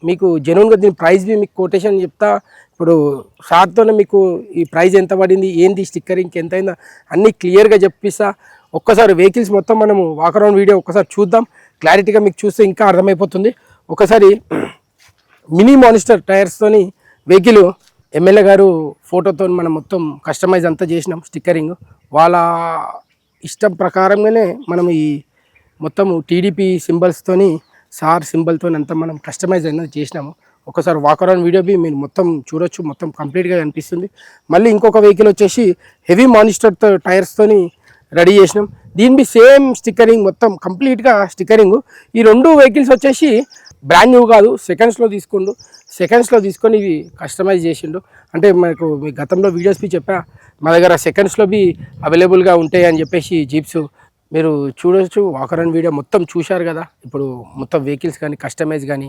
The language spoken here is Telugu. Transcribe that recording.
మీకు జెన్యున్గా దీని ప్రైస్ బి మీకు కొటేషన్ చెప్తా. ఇప్పుడు షార్ట్తోనే మీకు ఈ ప్రైస్ ఎంత పడింది, ఏంది స్టిక్కరింగ్ ఎంత అయిందో అన్నీ క్లియర్గా చెప్పిస్తా. ఒక్కసారి వెహికల్స్ మొత్తం మనము వాక్ అరౌండ్ వీడియో ఒక్కసారి చూద్దాం. క్లారిటీగా మీకు చూస్తే ఇంకా అర్థమైపోతుంది. ఒకసారి మినీ మానిస్టర్ టైర్స్తోని వెహికల్ ఎమ్మెల్యే గారు ఫోటోతో మనం మొత్తం కస్టమైజ్ అంతా చేసినాం. స్టిక్కరింగ్ వాళ్ళ ఇష్టం ప్రకారంగానే మనం ఈ మొత్తం టీడీపీ సింబల్స్తోని సార్ సింబల్తో అంతా మనం కస్టమైజ్ అనేది చేసినాము. ఒకసారి వాక్ అరౌండ్ వీడియో బి మీరు మొత్తం చూడొచ్చు, మొత్తం కంప్లీట్గా కనిపిస్తుంది. మళ్ళీ ఇంకొక వెహికల్ వచ్చేసి హెవీ మానిస్టర్తో టైర్స్తోని రెడీ చేసినాం. దీని సేమ్ స్టిక్కరింగ్ మొత్తం కంప్లీట్గా స్టిక్కరింగ్. ఈ రెండు వెహికల్స్ వచ్చేసి బ్రాండ్ న్యూ కాదు, సెకండ్స్లో తీసుకొని ఇవి కస్టమైజ్ చేసిండు. అంటే మనకు మీ గతంలో వీడియోస్ బి చెప్పా, మా దగ్గర సెకండ్స్లో బి అవైలబుల్గా ఉంటాయి అని చెప్పేసి జీప్స్ మీరు చూడొచ్చు. వాక్ అరౌండ్ వీడియో మొత్తం చూశారు కదా. ఇప్పుడు మొత్తం వెహికల్స్ కానీ కస్టమైజ్ కానీ